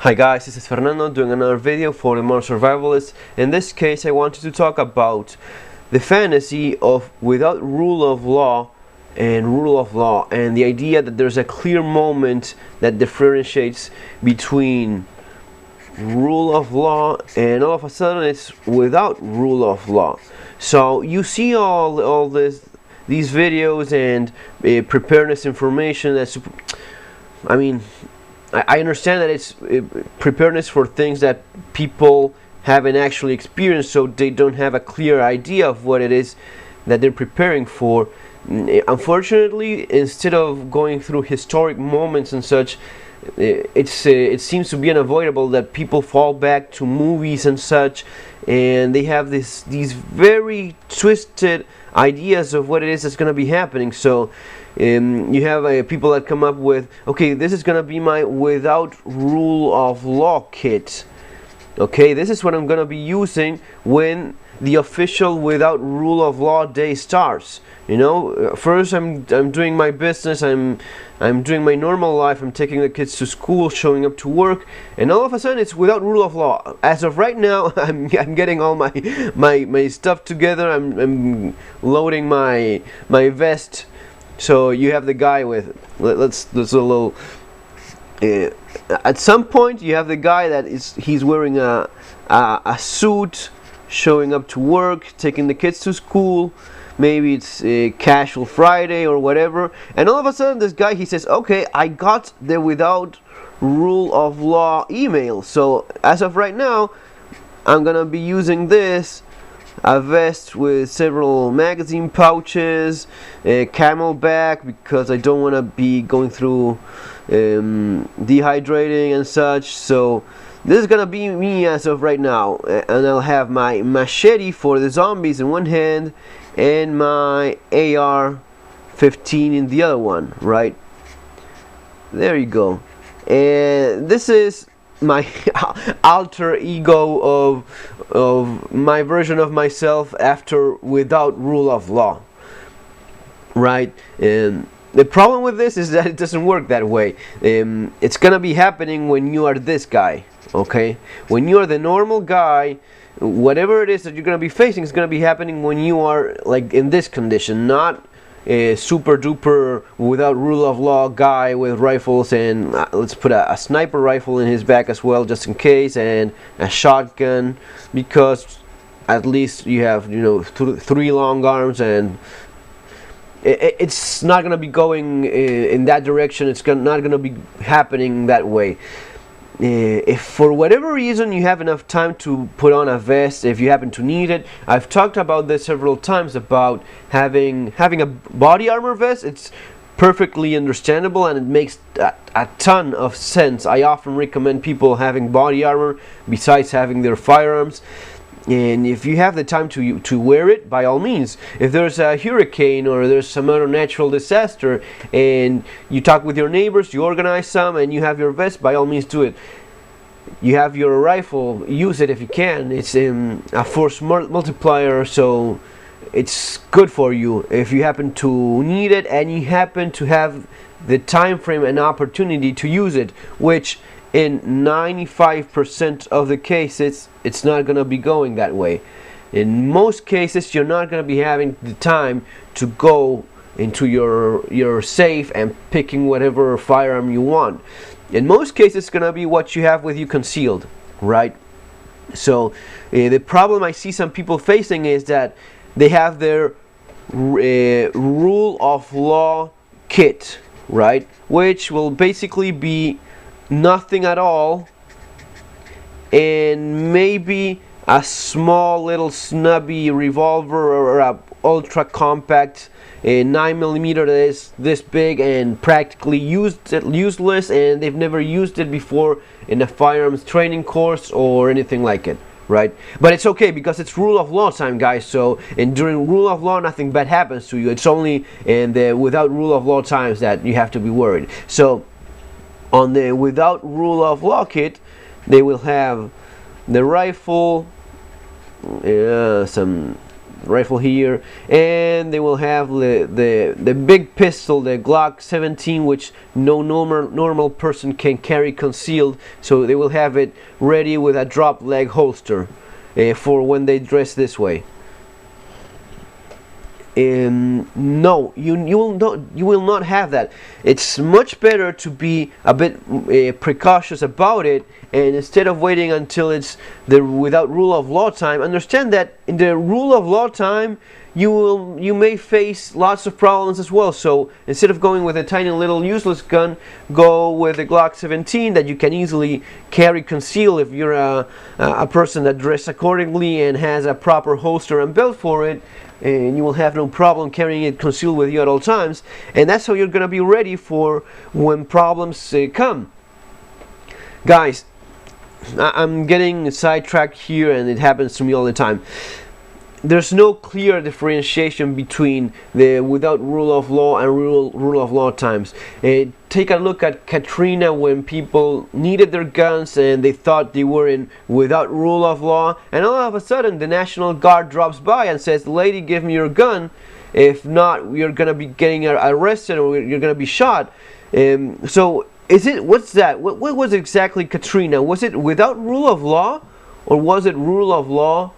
Hi guys, this is Fernando doing another video for the Modern Survivalists. In this case I wanted to talk about the fantasy of without rule of law and the idea that there's a clear moment that differentiates between rule of law and all of a sudden it's without rule of law. So you see all these videos and preparedness information that's, I understand that it's preparedness for things that people haven't actually experienced, so they don't have a clear idea of what it is that they're preparing for. Unfortunately, instead of going through historic moments and such, it seems to be unavoidable that people fall back to movies and such, and they have these very twisted ideas of what it is that's going to be happening. So you have people that come up with, okay, this is going to be my without rule of law kit. Okay, this is what I'm going to be using when the official without rule of law day starts. You know, first I'm doing my business, I'm doing my normal life, I'm taking the kids to school, showing up to work, and all of a sudden it's without rule of law. As of right now, I'm getting all my stuff together, I'm loading my vest. So you have the guy with, let's a little, at some point you have the guy that he's wearing a suit, showing up to work, taking the kids to school. Maybe it's a casual Friday or whatever, and all of a sudden this guy, he says, okay, I got the without rule of law email, so as of right now I'm gonna be using this, a vest with several magazine pouches, a camelback because I don't want to be going through dehydrating and such. So this is gonna be me as of right now, and I'll have my machete for the zombies in one hand and my AR-15 in the other one, right? There you go. And this is my alter ego of my version of myself after without rule of law, right? And the problem with this is that it doesn't work that way. It's gonna be happening when you are this guy, okay? When you are the normal guy, whatever it is that you're going to be facing is going to be happening when you are like in this condition, not a super duper without rule of law guy with rifles and let's put a sniper rifle in his back as well just in case, and a shotgun, because at least you have, you know, three long arms, and it's not going to be going in that direction. It's not going to be happening that way. If for whatever reason you have enough time to put on a vest, if you happen to need it, I've talked about this several times about having a body armor vest. It's perfectly understandable and it makes a ton of sense. I often recommend people having body armor besides having their firearms. And if you have the time to wear it, by all means. If there's a hurricane or there's some other natural disaster and you talk with your neighbors, you organize some and you have your vest, by all means do it. You have your rifle, use it if you can. It's a force multiplier, so it's good for you if you happen to need it and you happen to have the time frame and opportunity to use it, which in 95% of the cases it's not going to be going that way. In most cases you're not going to be having the time to go into your safe and picking whatever firearm you want. In most cases it's going to be what you have with you concealed, right? So the problem I see some people facing is that they have their rule of law kit, right, which will basically be nothing at all and maybe a small little snubby revolver or a ultra compact 9mm that is this big and practically useless, and they've never used it before in a firearms training course or anything like it, right? But it's okay because it's rule of law time, guys. So, and during rule of law nothing bad happens to you. It's only in the without rule of law times that you have to be worried. So on the without rule of law kit, they will have the rifle, some rifle here, and they will have the big pistol, the Glock 17, which no normal person can carry concealed. So they will have it ready with a drop leg holster for when they dress this way. No, you will not have that. It's much better to be a bit precautious about it, and instead of waiting until it's the without rule of law time, understand that in the rule of law time you may face lots of problems as well. So instead of going with a tiny little useless gun, go with a Glock 17 that you can easily carry concealed if you're a person that dressed accordingly and has a proper holster and belt for it. And you will have no problem carrying it concealed with you at all times, and that's how you're going to be ready for when problems come. Guys, I'm getting sidetracked here, and it happens to me all the time. There's no clear differentiation between the without rule of law and rule of law times. Take a look at Katrina, when people needed their guns and they thought they were in without rule of law, and all of a sudden the National Guard drops by and says, "Lady, give me your gun. If not, you're gonna be getting arrested or you're gonna be shot." So what's that? What was exactly Katrina? Was it without rule of law, or was it rule of law?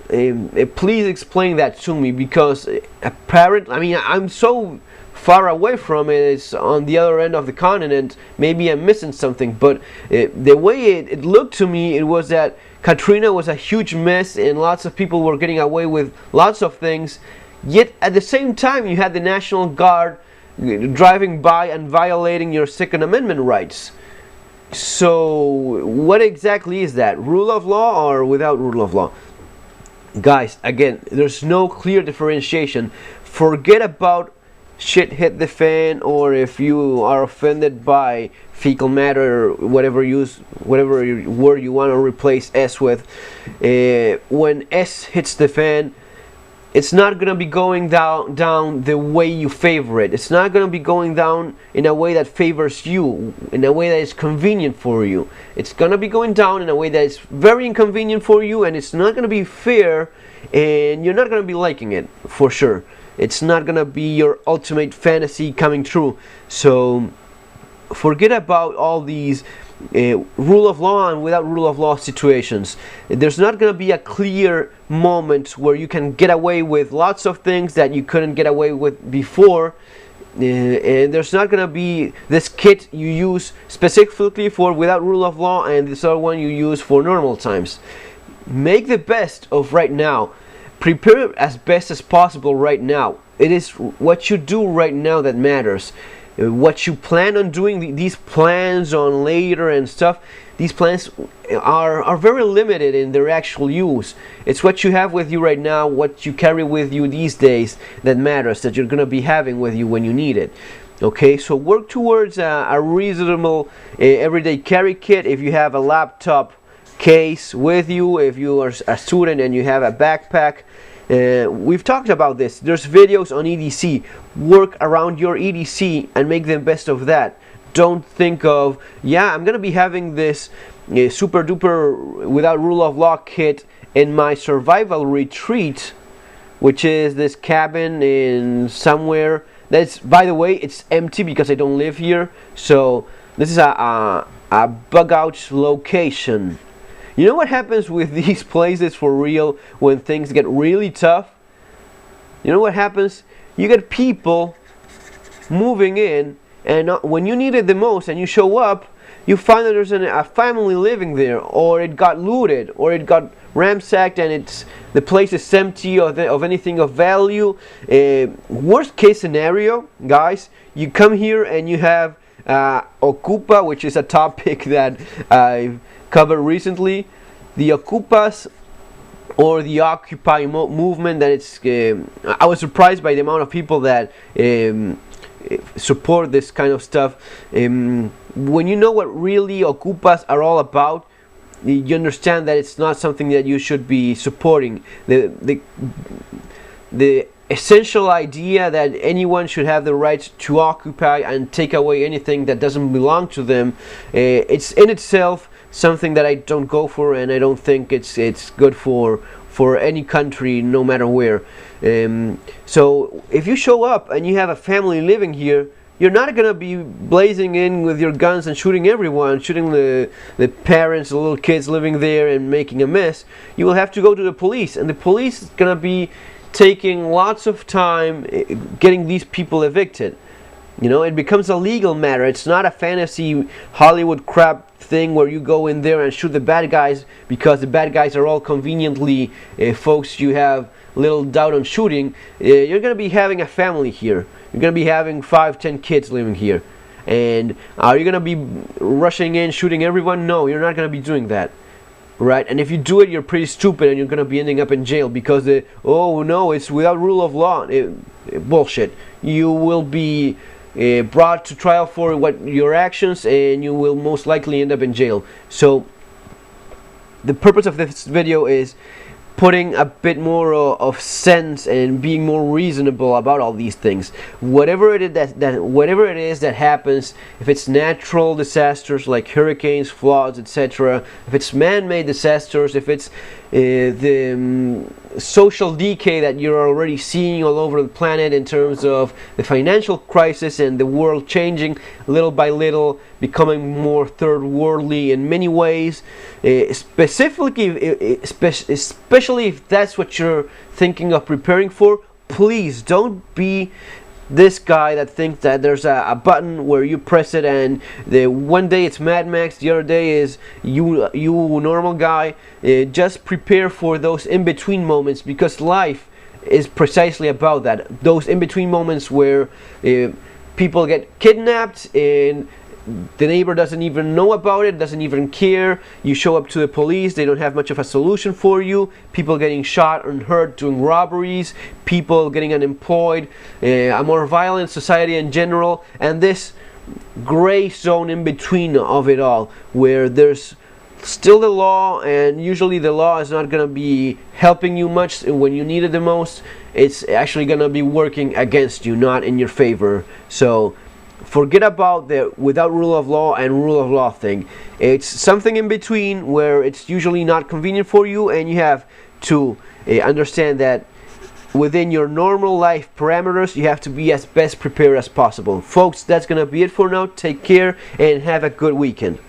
Please explain that to me, because apparently, I mean, I'm so far away from it. It's on the other end of the continent. Maybe I'm missing something, but the way it looked to me, it was that Katrina was a huge mess and lots of people were getting away with lots of things, yet at the same time you had the National Guard driving by and violating your Second Amendment rights. So what exactly is that? Rule of law or without rule of law? Guys, again, there's no clear differentiation. Forget about shit hit the fan, or if you are offended by fecal matter, or whatever word you want to replace S with. When S hits the fan, it's not going to be going down the way you favor it. It's not going to be going down in a way that favors you, in a way that is convenient for you. It's going to be going down in a way that is very inconvenient for you, and it's not going to be fair, and you're not going to be liking it, for sure. It's not going to be your ultimate fantasy coming true. So forget about all these rule of law and without rule of law situations. There's not going to be a clear moment where you can get away with lots of things that you couldn't get away with before, and there's not going to be this kit you use specifically for without rule of law and this other one you use for normal times. Make the best of right now. Prepare as best as possible right now. It is what you do right now that matters. What you plan on doing, these plans on later and stuff, these plans are very limited in their actual use. It's what you have with you right now, what you carry with you these days that matters, that you're going to be having with you when you need it. Okay, so work towards a reasonable everyday carry kit. If you have a laptop case with you, if you are a student and you have a backpack, we've talked about this. There's videos on EDC. Work around your EDC and make the best of that. Don't think of, yeah, I'm gonna be having this super duper without rule of law kit in my survival retreat, which is this cabin in somewhere that's, by the way, it's empty because I don't live here. So this is a bug out location. You know what happens with these places for real when things get really tough? You know what happens? You get people moving in, and when you need it the most and you show up, you find that there's a family living there, or it got looted, or it got ransacked and the place is empty of anything of value. Worst case scenario, guys, you come here and you have Ocupa, which is a topic that I've covered recently. The Ocupas, or the Occupy movement, that it's I was surprised by the amount of people that support this kind of stuff. When you know what really Ocupas are all about, you understand that it's not something that you should be supporting. The essential idea that anyone should have the right to occupy and take away anything that doesn't belong to them, it's in itself something that I don't go for, and I don't think it's good for for any country, no matter where. So if you show up and you have a family living here, you're not going to be blazing in with your guns and shooting everyone, shooting the parents, the little kids living there and making a mess. You will have to go to the police, and the police is going to be taking lots of time getting these people evicted. You know, it becomes a legal matter. It's not a fantasy Hollywood crap thing where you go in there and shoot the bad guys because the bad guys are all conveniently folks you have little doubt on shooting. You're going to be having a family here. You're going to be having 5-10 kids living here. And are you going to be rushing in, shooting everyone? No, you're not going to be doing that. Right? And if you do it, you're pretty stupid and you're going to be ending up in jail because, oh no, it's without rule of law. Bullshit. You will be brought to trial for your actions, and you will most likely end up in jail. So the purpose of this video is putting a bit more of sense and being more reasonable about all these things. Whatever it is that happens, if it's natural disasters like hurricanes, floods, etc., if it's man-made disasters, if it's the social decay that you're already seeing all over the planet in terms of the financial crisis and the world changing little by little, becoming more third worldly in many ways, especially if that's what you're thinking of preparing for, please don't be this guy that thinks that there's a button where you press it and one day it's Mad Max, the other day is you normal guy. Just prepare for those in-between moments, because life is precisely about that. Those in-between moments where people get kidnapped and the neighbor doesn't even know about it, doesn't even care. You show up to the police, they don't have much of a solution for you. People getting shot and hurt doing robberies, people getting unemployed, a more violent society in general, and this gray zone in between of it all, where there's still the law, and usually the law is not going to be helping you much when you need it the most. It's actually going to be working against you, not in your favor. So forget about the without rule of law and rule of law thing. It's something in between where it's usually not convenient for you, and you have to understand that within your normal life parameters, you have to be as best prepared as possible. Folks, that's going to be it for now. Take care and have a good weekend.